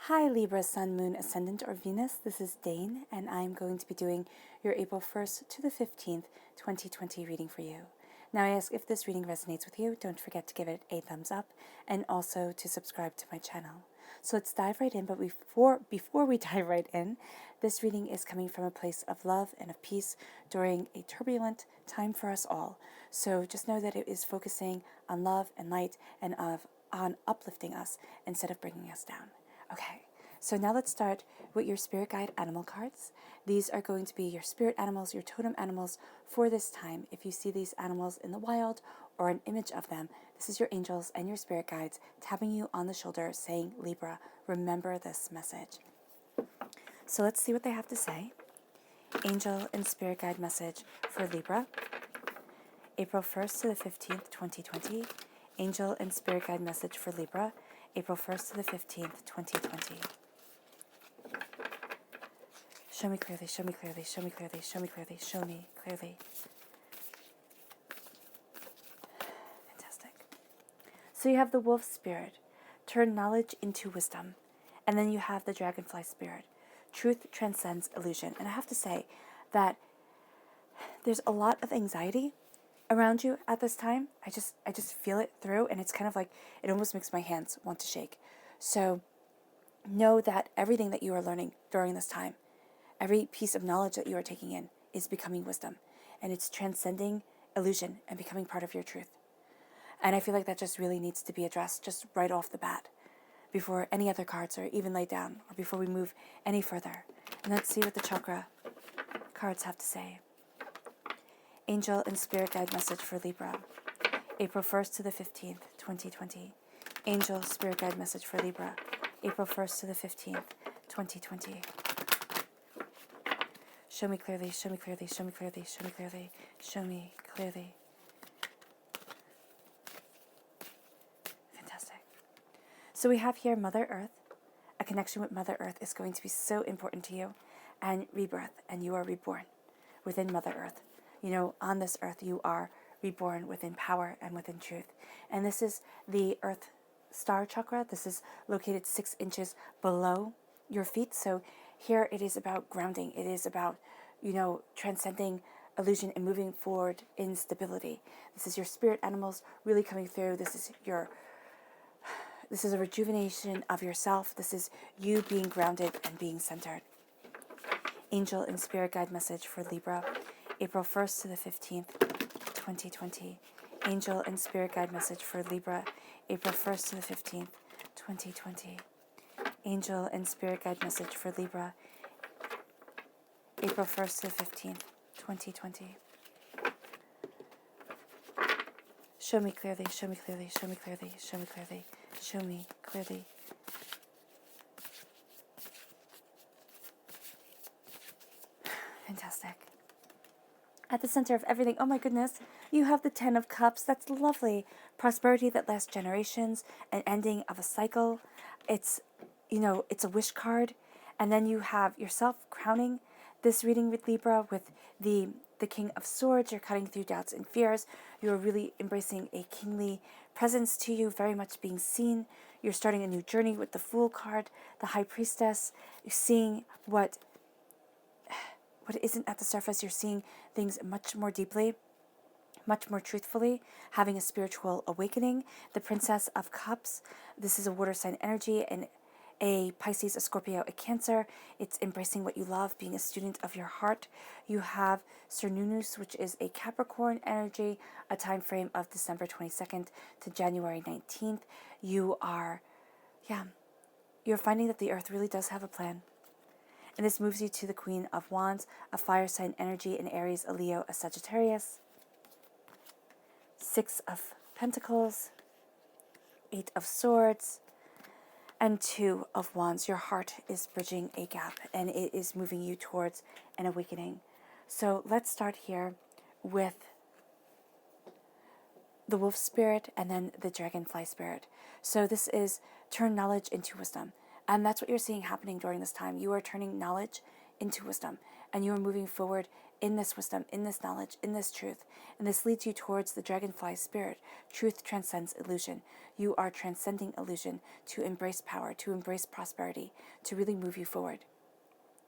Hi Libra, Sun, Moon, Ascendant, or Venus. This is Dane, and I'm going to be doing your April 1st to the 15th, 2020 reading for you. Now I ask if this reading resonates with you, don't forget to give it a thumbs up and also to subscribe to my channel. So let's dive right in, but before we dive right in, this reading is coming from a place of love and of peace during a turbulent time for us all. So just know that it is focusing on love and light and on uplifting us instead of bringing us down. Okay, so now let's start with your spirit guide animal cards. These are going to be your spirit animals, your totem animals for this time. If you see these animals in the wild or an image of them, this is your angels and your spirit guides tapping you on the shoulder saying, Libra, remember this message. So let's see what they have to say. Angel and spirit guide message for Libra, April 1st to the 15th, 2020. Angel and spirit guide message for Libra, April 1st to the 15th, 2020. Show me clearly, show me clearly, show me clearly, show me clearly, show me clearly. Fantastic. So you have the wolf spirit, turn knowledge into wisdom. And then you have the dragonfly spirit, truth transcends illusion. And I have to say that there's a lot of anxiety around you at this time. I just feel it through, and it's kind of like it almost makes my hands want to shake. So know that everything that you are learning during this time, every piece of knowledge that you are taking in is becoming wisdom, and it's transcending illusion and becoming part of your truth. And I feel like that just really needs to be addressed just right off the bat before any other cards are even laid down or before we move any further. And let's see what the chakra cards have to say. Angel and spirit guide message for Libra, April 1st to the 15th, 2020. Angel spirit guide message for Libra, April 1st to the 15th, 2020. Show me clearly, show me clearly, show me clearly, show me clearly, show me clearly. Fantastic. So we have here Mother Earth. A connection with Mother Earth is going to be so important to you, and rebirth, and you are reborn within Mother Earth. You know, on this earth, you are reborn within power and within truth. And this is the Earth Star Chakra. This is located 6 inches below your feet. So here it is about grounding. It is about, transcending illusion and moving forward in stability. This is your spirit animals really coming through. This is a rejuvenation of yourself. This is you being grounded and being centered. Angel and spirit guide message for Libra, April 1st to the 15th, 2020. Angel and spirit guide message for Libra, April 1st to the 15th, 2020. Angel and spirit guide message for Libra, April 1st to the 15th, 2020. Show me clearly, show me clearly, show me clearly, show me clearly, show me clearly. Fantastic. At the center of everything, oh my goodness, you have the 10 of Cups. That's lovely. Prosperity that lasts generations, an ending of a cycle. It's a wish card. And then you have yourself crowning this reading with Libra with the King of Swords. You're cutting through doubts and fears. You're really embracing a kingly presence to you, very much being seen. You're starting a new journey with the Fool card, the High Priestess. You're seeing what isn't at the surface. You're seeing things much more deeply, much more truthfully, having a spiritual awakening. The Princess of Cups, this is a water sign energy, and a Pisces, a Scorpio, a Cancer. It's embracing what you love, being a student of your heart. You have Cernunnos, which is a Capricorn energy, a time frame of December 22nd to January 19th. You're finding that the earth really does have a plan. And this moves you to the Queen of Wands, a fire sign energy, in Aries, a Leo, a Sagittarius. 6 of Pentacles, 8 of Swords, and 2 of Wands. Your heart is bridging a gap, and it is moving you towards an awakening. So let's start here with the wolf spirit and then the dragonfly spirit. So this is turn knowledge into wisdom. And that's what you're seeing happening during this time. You are turning knowledge into wisdom. and you are moving forward in this wisdom, in this knowledge, in this truth. And this leads you towards the dragonfly spirit. Truth transcends illusion. You are transcending illusion to embrace power, to embrace prosperity, to really move you forward.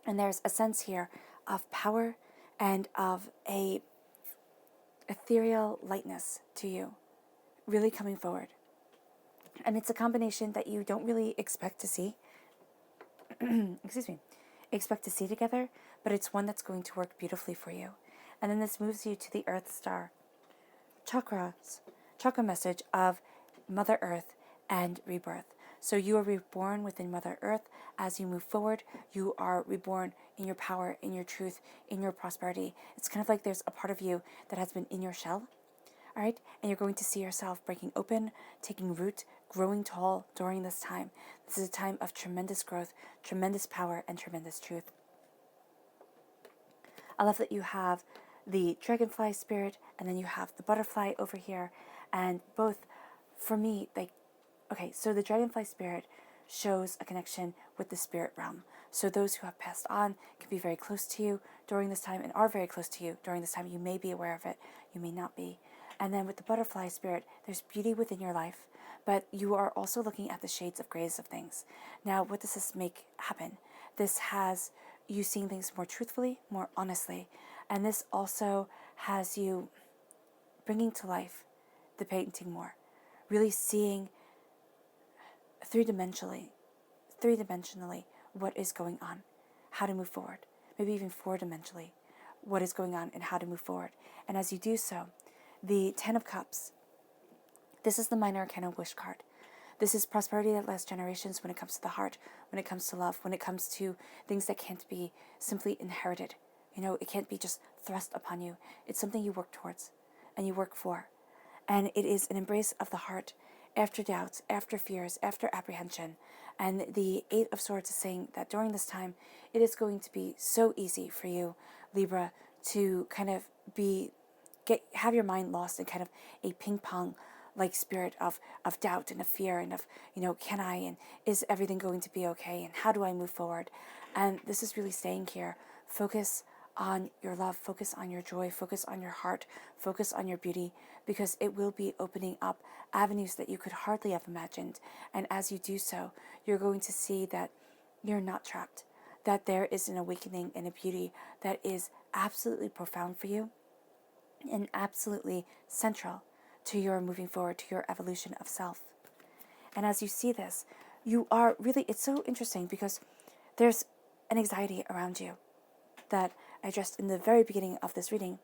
And there's a sense here of power and of a ethereal lightness to you, really coming forward. And it's a combination that you don't really expect to see, expect to see together, but it's one that's going to work beautifully for you. And then this moves you to the Earth Star chakra message of Mother Earth and rebirth. So you are reborn within Mother Earth. As you move forward, you are reborn in your power, in your truth, in your prosperity. It's kind of like there's a part of you that has been in your shell, all right? And you're going to see yourself breaking open, taking root, growing tall during this time. This is a time of tremendous growth, tremendous power, and tremendous truth. I love that you have the dragonfly spirit and then you have the butterfly over here. And both, for me, so the dragonfly spirit shows a connection with the spirit realm. So those who have passed on can be very close to you during this time and are very close to you during this time. You may be aware of it, you may not be. And then with the butterfly spirit, there's beauty within your life, but you are also looking at the shades of grays of things. Now, what does this make happen? This has you seeing things more truthfully, more honestly, and this also has you bringing to life the painting more, really seeing three-dimensionally what is going on, how to move forward, maybe even four-dimensionally what is going on and how to move forward. And as you do so, the Ten of Cups, this is the minor arcana wish card. This is prosperity that lasts generations when it comes to the heart, when it comes to love, when it comes to things that can't be simply inherited. It can't be just thrust upon you. It's something you work towards and you work for. And it is an embrace of the heart after doubts, after fears, after apprehension. And the Eight of Swords is saying that during this time, it is going to be so easy for you, Libra, to kind of have your mind lost in kind of a ping pong like spirit of doubt and of fear and of, can I, and is everything going to be okay, and how do I move forward? And this is really staying here. Focus on your love, focus on your joy, focus on your heart, focus on your beauty, because it will be opening up avenues that you could hardly have imagined. And as you do so, you're going to see that you're not trapped, that there is an awakening and a beauty that is absolutely profound for you and absolutely central to your moving forward, to your evolution of self. And as you see this, you are really, it's so interesting because there's an anxiety around you that I addressed in the very beginning of this reading,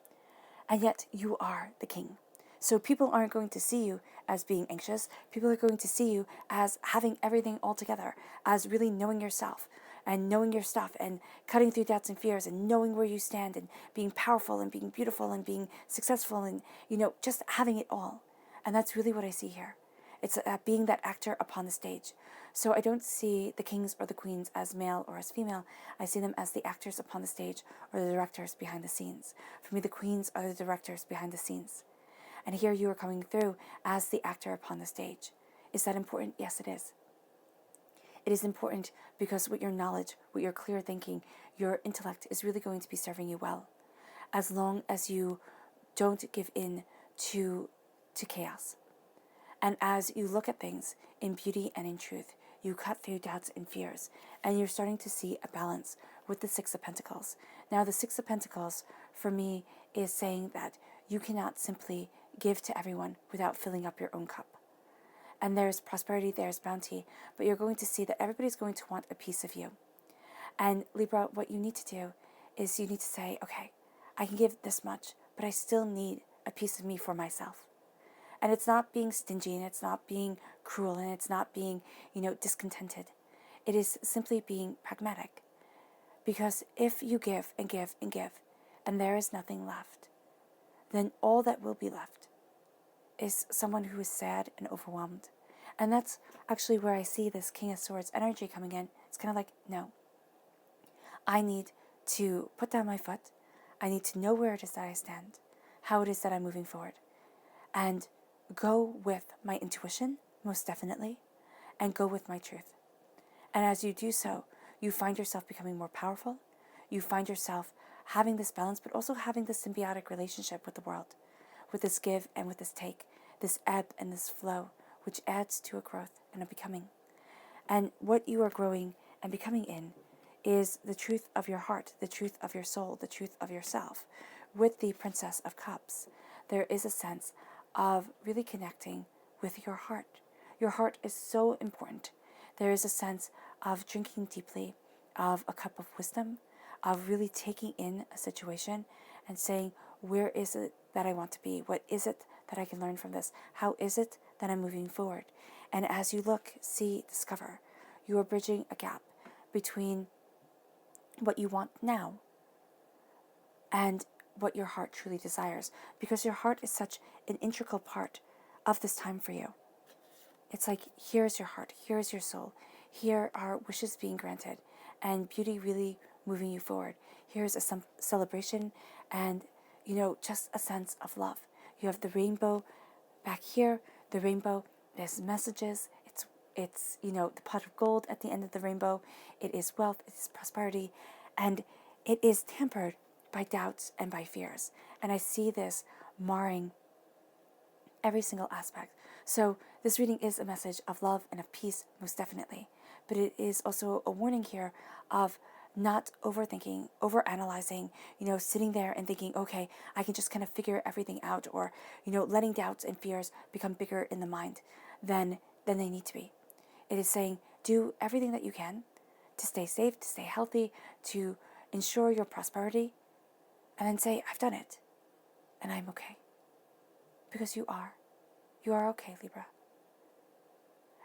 and yet you are the king. So people aren't going to see you as being anxious. People are going to see you as having everything all together, as really knowing yourself and knowing your stuff and cutting through doubts and fears and knowing where you stand and being powerful and being beautiful and being successful and, just having it all. And that's really what I see here. It's being that actor upon the stage. So I don't see the kings or the queens as male or as female. I see them as the actors upon the stage or the directors behind the scenes. For me, the queens are the directors behind the scenes. And here you are coming through as the actor upon the stage. Is that important? Yes, it is. It is important because with your knowledge, with your clear thinking, your intellect is really going to be serving you well. As long as you don't give in to chaos. And as you look at things in beauty and in truth, you cut through doubts and fears, and you're starting to see a balance with the Six of Pentacles. Now, the Six of Pentacles, for me, is saying that you cannot simply give to everyone without filling up your own cup. And there's prosperity, there's bounty, but you're going to see that everybody's going to want a piece of you. And Libra, what you need to do is you need to say, okay, I can give this much, but I still need a piece of me for myself. And it's not being stingy, and it's not being cruel, and it's not being, discontented. It is simply being pragmatic. Because if you give and give and give, and there is nothing left, then all that will be left is someone who is sad and overwhelmed. And that's actually where I see this King of Swords energy coming in. It's kind of like, no. I need to put down my foot. I need to know where it is that I stand, how it is that I'm moving forward, and go with my intuition, most definitely, and go with my truth. And as you do so, you find yourself becoming more powerful. You find yourself having this balance, but also having this symbiotic relationship with the world, with this give and with this take, this ebb and this flow, which adds to a growth and a becoming. And what you are growing and becoming in is the truth of your heart, the truth of your soul, the truth of yourself. With the Princess of Cups, there is a sense of really connecting with your heart. Your heart is so important. There is a sense of drinking deeply of a cup of wisdom, of really taking in a situation and saying, where is it that I want to be? What is it that I can learn from this? How is it that I'm moving forward? And as you look, see, discover, you are bridging a gap between what you want now and what your heart truly desires, because your heart is such an integral part of this time for you. It's like, here's your heart, here's your soul, here are wishes being granted, and beauty really moving you forward. Here's a celebration and, just a sense of love. You have the rainbow back here, the rainbow, there's messages, it's the pot of gold at the end of the rainbow, it is wealth, it is prosperity, and it is tempered by doubts and by fears. And I see this marring every single aspect. So this reading is a message of love and of peace, most definitely. But it is also a warning here of not overthinking, overanalyzing, sitting there and thinking, okay, I can just kind of figure everything out, or, letting doubts and fears become bigger in the mind than they need to be. It is saying, do everything that you can to stay safe, to stay healthy, to ensure your prosperity, and then say, I've done it, and I'm okay. Because you are. You are okay, Libra.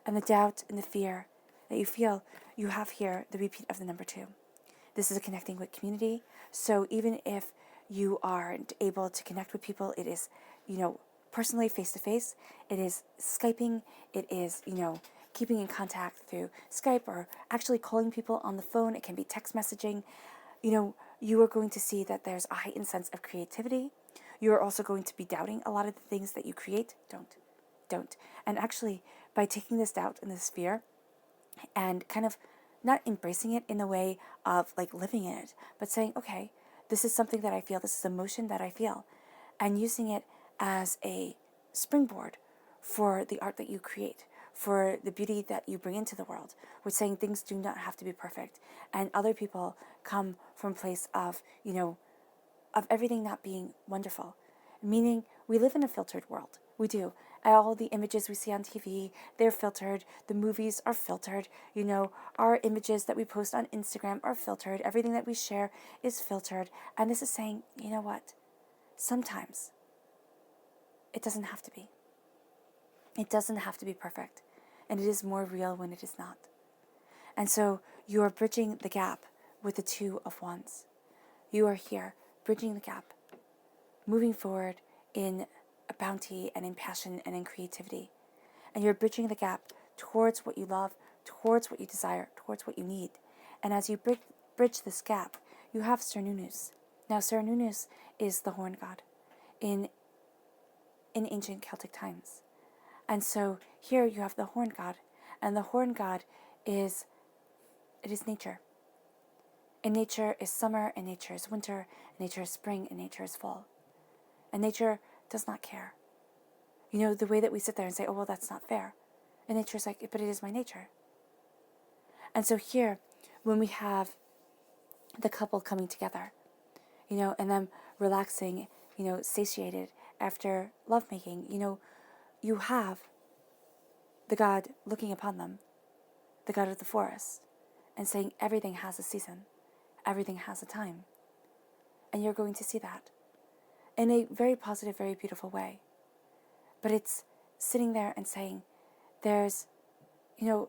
And the doubt and the fear that you feel, you have here the repeat of the number 2. This is a connecting with community. So even if you aren't able to connect with people, it is, personally face-to-face. It is Skyping. It is, keeping in contact through Skype, or actually calling people on the phone. It can be text messaging. You are going to see that there's a heightened sense of creativity. You are also going to be doubting a lot of the things that you create. Don't. And actually, by taking this doubt and this fear and kind of not embracing it in a way of like living in it, but saying, okay, this is something that I feel, this is emotion that I feel, and using it as a springboard for the art that you create, for the beauty that you bring into the world. We're saying things do not have to be perfect, and other people come from a place of, of everything not being wonderful. Meaning, we live in a filtered world. We do. All the images we see on TV, they're filtered. The movies are filtered. Our images that we post on Instagram are filtered. Everything that we share is filtered. And this is saying, you know what? Sometimes it doesn't have to be. It doesn't have to be perfect. And it is more real when it is not. And so you are bridging the gap with the 2 of Wands. You are here, bridging the gap, moving forward in a bounty and in passion and in creativity. And you're bridging the gap towards what you love, towards what you desire, towards what you need. And as you bridge this gap, you have Cernunnos. Now, Cernunnos is the horn god in ancient Celtic times. And so here you have the horn god, and the horn god it is nature. And nature is summer, and nature is winter, and nature is spring, and nature is fall. And nature does not care. The way that we sit there and say, oh, well, that's not fair. And nature's like, but it is my nature. And so here, when we have the couple coming together, and them relaxing, satiated after lovemaking, you have the God looking upon them, the God of the forest, and saying everything has a season, everything has a time. And you're going to see that in a very positive, very beautiful way. But it's sitting there and saying, there's,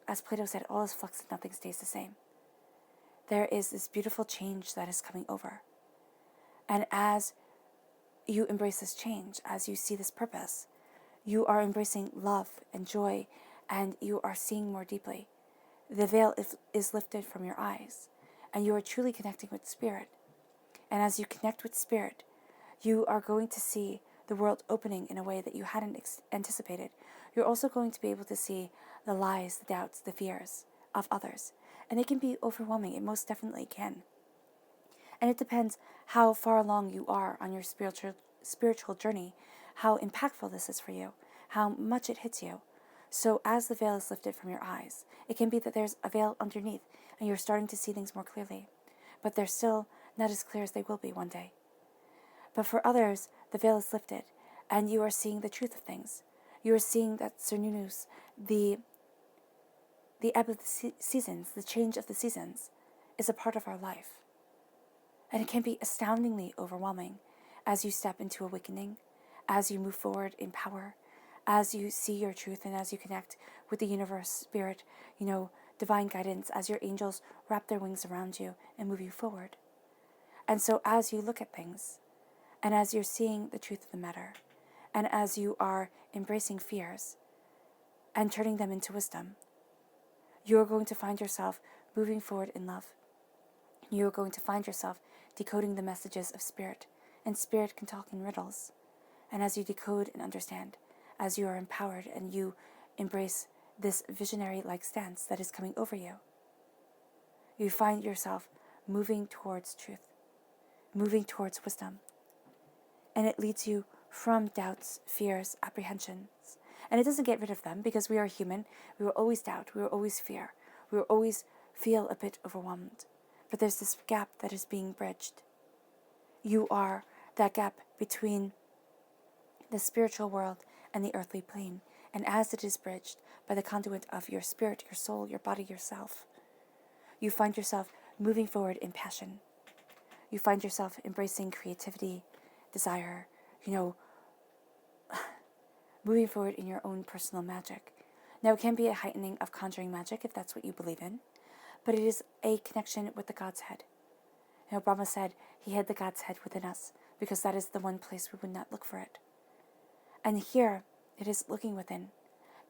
as Plato said, all is flux and nothing stays the same. There is this beautiful change that is coming over. And as you embrace this change, as you see this purpose, you are embracing love and joy, and you are seeing more deeply. The veil is lifted from your eyes, and you are truly connecting with Spirit. And as you connect with Spirit, you are going to see the world opening in a way that you hadn't anticipated. You're also going to be able to see the lies, the doubts, the fears of others. And it can be overwhelming. It most definitely can. And it depends how far along you are on your spiritual journey, how impactful this is for you, how much it hits you. So as the veil is lifted from your eyes, it can be that there's a veil underneath and you're starting to see things more clearly, but they're still not as clear as they will be one day. But for others, the veil is lifted and you are seeing the truth of things. You are seeing that Cernunnos, the ebb of the seasons, the change of the seasons, is a part of our life. And it can be astoundingly overwhelming as you step into awakening, as you move forward in power, as you see your truth and as you connect with the universe, spirit, divine guidance, as your angels wrap their wings around you and move you forward. And so as you look at things, and as you're seeing the truth of the matter, and as you are embracing fears and turning them into wisdom, you're going to find yourself moving forward in love. You're going to find yourself decoding the messages of spirit, and spirit can talk in riddles. And as you decode and understand, as you are empowered and you embrace this visionary-like stance that is coming over you, you find yourself moving towards truth, moving towards wisdom. And it leads you from doubts, fears, apprehensions. And it doesn't get rid of them because we are human. We will always doubt. We will always fear. We will always feel a bit overwhelmed. But there's this gap that is being bridged. You are that gap between the spiritual world and the earthly plane. And as it is bridged by the conduit of your spirit, your soul, your body, yourself, you find yourself moving forward in passion. You find yourself embracing creativity, desire, moving forward in your own personal magic. Now, it can be a heightening of conjuring magic if that's what you believe in, but it is a connection with the God's head. Brahma said he hid the God's head within us because that is the one place we would not look for it. And here, it is looking within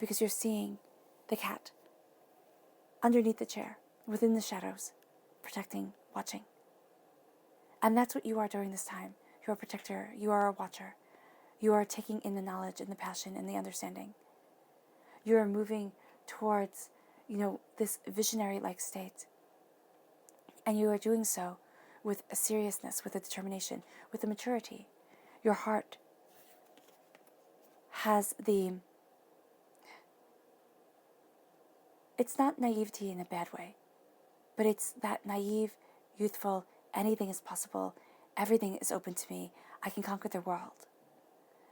because you're seeing the cat underneath the chair, within the shadows, protecting, watching. And that's what you are during this time. You're a protector. You are a watcher. You are taking in the knowledge and the passion and the understanding. You are moving towards, this visionary-like state. And you are doing so with a seriousness, with a determination, with a maturity. Your heart has it's not naivety in a bad way, but it's that naive, youthful, anything is possible, everything is open to me, I can conquer the world.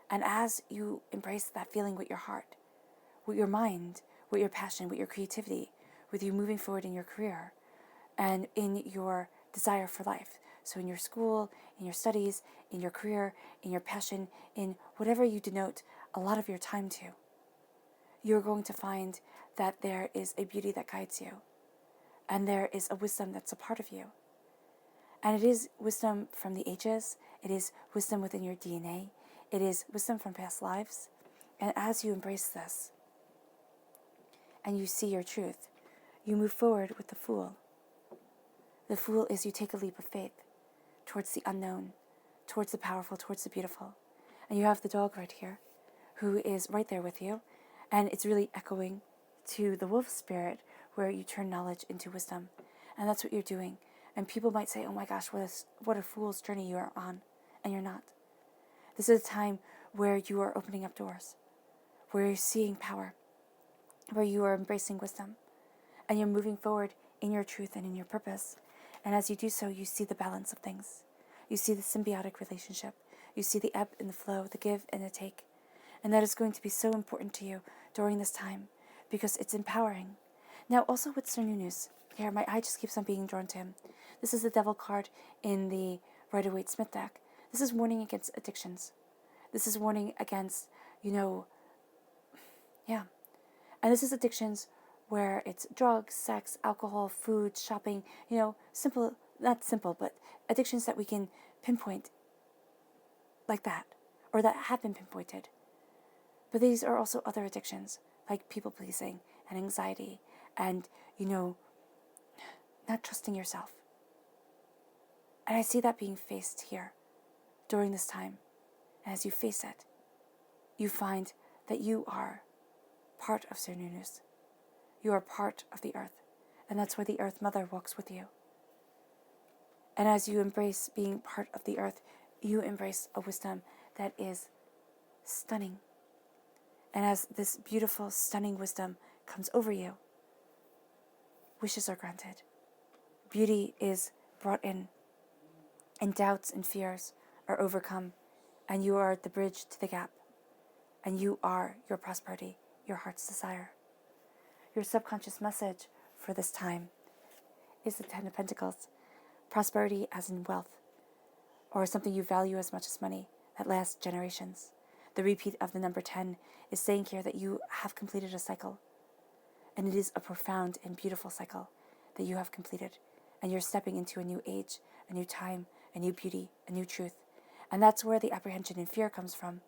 And as you embrace that feeling with your heart, with your mind, with your passion, with your creativity, with you moving forward in your career, and in your desire for life, so in your school, in your studies, in your career, in your passion, in whatever you denote a lot of your time to, you're going to find that there is a beauty that guides you, and there is a wisdom that's a part of you. And it is wisdom from the ages, it is wisdom within your DNA, it is wisdom from past lives. And as you embrace this, and you see your truth, you move forward with the Fool. The Fool is you take a leap of faith towards the unknown, towards the powerful, towards the beautiful. And you have the dog right here, who is right there with you, and it's really echoing to the wolf spirit, where you turn knowledge into wisdom. And that's what you're doing. And people might say, oh my gosh, what a fool's journey you are on. And you're not. This is a time where you are opening up doors, where you're seeing power, where you are embracing wisdom, and you're moving forward in your truth and in your purpose. And as you do so, you see the balance of things. You see the symbiotic relationship. You see the ebb and the flow, the give and the take. And that is going to be so important to you during this time because it's empowering. Now, also with Cernunnos, here, my eye just keeps on being drawn to him. This is the Devil card in the Rider-Waite-Smith deck. This is warning against addictions. This is warning against, And this is addictions where it's drugs, sex, alcohol, food, shopping, simple, not simple, but addictions that we can pinpoint like that, or that have been pinpointed. But these are also other addictions, like people-pleasing and anxiety and, not trusting yourself. And I see that being faced here during this time. And as you face it, you find that you are part of Cernunnos. You are part of the earth. And that's why the Earth Mother walks with you. And as you embrace being part of the earth, you embrace a wisdom that is stunning. And as this beautiful, stunning wisdom comes over you, wishes are granted. Beauty is brought in, and doubts and fears are overcome, and you are the bridge to the gap, and you are your prosperity, your heart's desire. Your subconscious message for this time is the Ten of Pentacles, prosperity as in wealth, or something you value as much as money that lasts generations. The repeat of the number 10 is saying here that you have completed a cycle, and it is a profound and beautiful cycle that you have completed, and you're stepping into a new age, a new time, a new beauty, a new truth. And that's where the apprehension and fear comes from,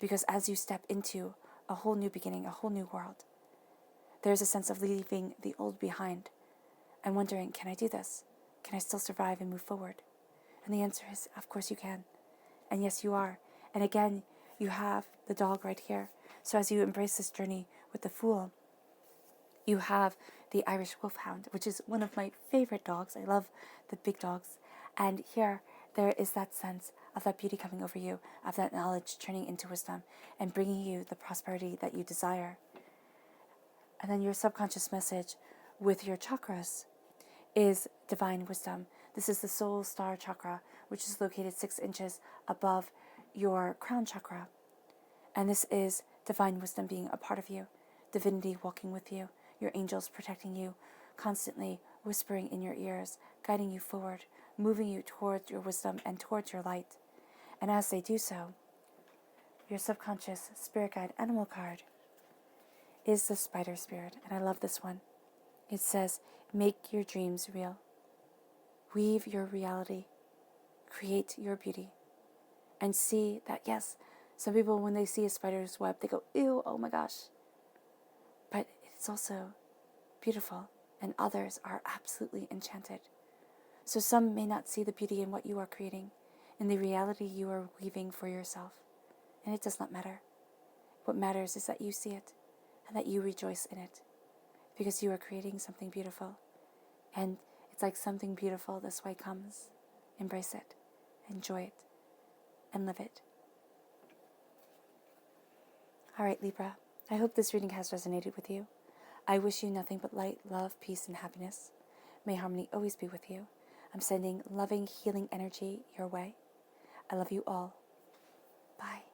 because as you step into a whole new beginning, a whole new world, there's a sense of leaving the old behind and wondering, can I do this? Can I still survive and move forward? And the answer is, of course you can. And yes, you are. And again, you have the dog right here. So as you embrace this journey with the Fool, you have the Irish Wolfhound, which is one of my favorite dogs. I love the big dogs. And here, there is that sense of that beauty coming over you, of that knowledge turning into wisdom and bringing you the prosperity that you desire. And then your subconscious message with your chakras is divine wisdom. This is the soul star chakra, which is located 6 inches above your crown chakra. And this is divine wisdom being a part of you, divinity walking with you, your angels protecting you, constantly whispering in your ears, guiding you forward, moving you towards your wisdom and towards your light. And as they do so, your subconscious spirit guide animal card is the spider spirit. And I love this one. It says, make your dreams real. Weave your reality. Create your beauty. And see that, yes, some people, when they see a spider's web, they go, ew, oh my gosh. But it's also beautiful, and others are absolutely enchanted. So some may not see the beauty in what you are creating, in the reality you are weaving for yourself. And it does not matter. What matters is that you see it, and that you rejoice in it, because you are creating something beautiful. And it's like something beautiful this way comes. Embrace it, enjoy it, and live it. All right, Libra, I hope this reading has resonated with you. I wish you nothing but light, love, peace, and happiness. May harmony always be with you. I'm sending loving, healing energy your way. I love you all. Bye.